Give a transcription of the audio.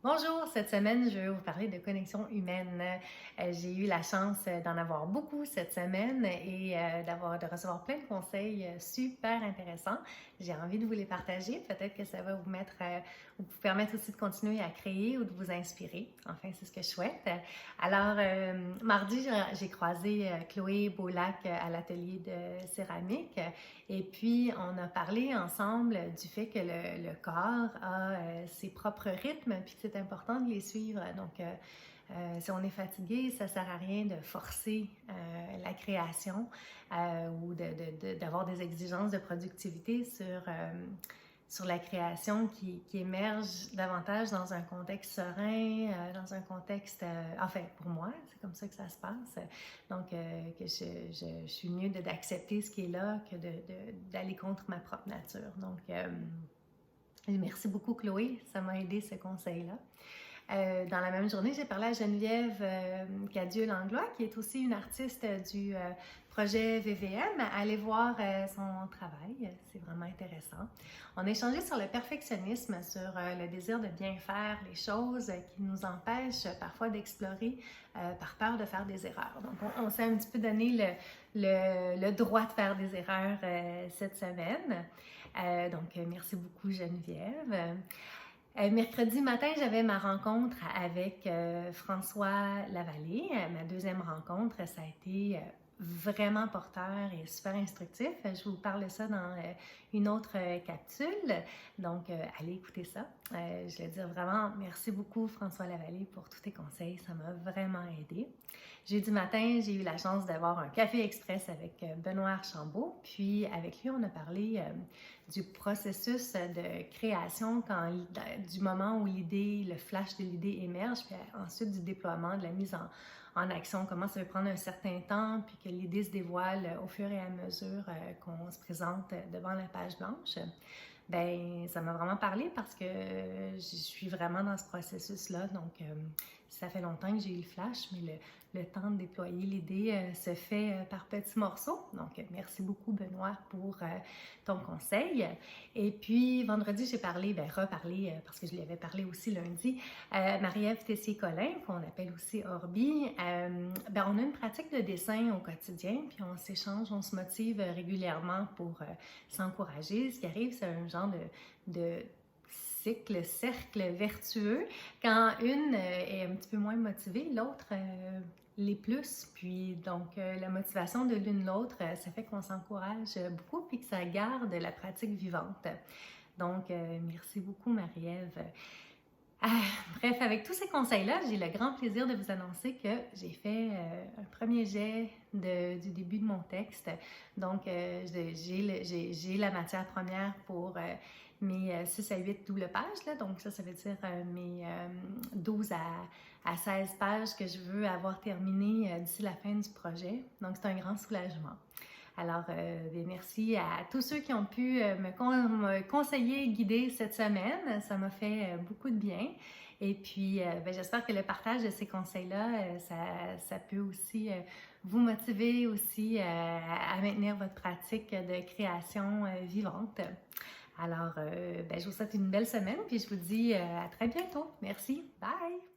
Bonjour, cette semaine, je vais vous parler de connexion humaine. J'ai eu la chance d'en avoir beaucoup cette semaine et de recevoir plein de conseils super intéressants. J'ai envie de vous les partager. Peut-être que ça va vous vous permettre aussi de continuer à créer ou de vous inspirer. Enfin, c'est ce que je souhaite. Alors, mardi, j'ai croisé Chloé Beaulac à l'atelier de céramique et puis on a parlé ensemble du fait que le corps a ses propres rythmes puis que c'est important de les suivre. Donc, si on est fatigué, ça ne sert à rien de forcer la création ou d'avoir des exigences de productivité sur la création qui émerge davantage dans un contexte serein, dans un contexte, enfin pour moi, c'est comme ça que ça se passe. Donc que je suis mieux d'accepter ce qui est là que d'aller contre ma propre nature. Donc merci beaucoup Chloé, ça m'a aidé ce conseil-là. Dans la même journée, j'ai parlé à Geneviève Cadieux-Langlois, qui est aussi une artiste du projet VVM. Allez voir son travail, c'est vraiment intéressant. On a échangé sur le perfectionnisme, sur le désir de bien faire les choses qui nous empêchent parfois d'explorer par peur de faire des erreurs. Donc, on s'est un petit peu donné le droit de faire des erreurs cette semaine. Donc, merci beaucoup Geneviève. Mercredi matin, j'avais ma rencontre avec François Lavallée. Ma deuxième rencontre, ça a été vraiment porteur et super instructif. Je vous parle de ça dans une autre capsule. Donc, allez écouter ça. Je vais dire vraiment merci beaucoup François Lavallée pour tous tes conseils. Ça m'a vraiment aidé. Jeudi matin, j'ai eu la chance d'avoir un café express avec Benoît Archambault. Puis, avec lui, on a parlé du processus de création du moment où l'idée, le flash de l'idée émerge, puis ensuite du déploiement, de la mise en action, comment ça va prendre un certain temps, puis que l'idée se dévoile au fur et à mesure qu'on se présente devant la page blanche. Ben, ça m'a vraiment parlé parce que je suis vraiment dans ce processus-là. Donc, ça fait longtemps que j'ai eu le flash, mais le temps de déployer l'idée se fait par petits morceaux. Donc, merci beaucoup, Benoît, pour ton conseil. Et puis, vendredi, j'ai reparlé, parce que je lui avais parlé aussi lundi, Marie-Ève Tessier-Collin, qu'on appelle aussi Orbi. On a une pratique de dessin au quotidien, puis on s'échange, on se motive régulièrement pour s'encourager. Ce qui arrive, c'est un genre de cercle vertueux. Quand une est un petit peu moins motivée, l'autre l'est plus. Puis donc, la motivation de l'une l'autre, ça fait qu'on s'encourage beaucoup puis que ça garde la pratique vivante. Donc, merci beaucoup Marie-Ève. Bref, avec tous ces conseils-là, j'ai le grand plaisir de vous annoncer que j'ai fait un premier jet du début de mon texte. Donc, j'ai la matière première pour mes 6 à 8 doubles pages. Là. Donc, ça veut dire mes 12 à 16 pages que je veux avoir terminées d'ici la fin du projet. Donc, c'est un grand soulagement. Alors, merci à tous ceux qui ont pu me conseiller, guider cette semaine. Ça m'a fait beaucoup de bien. Et puis, j'espère que le partage de ces conseils-là, ça peut aussi vous motiver aussi à maintenir votre pratique de création vivante. Alors, je vous souhaite une belle semaine, puis je vous dis à très bientôt. Merci. Bye!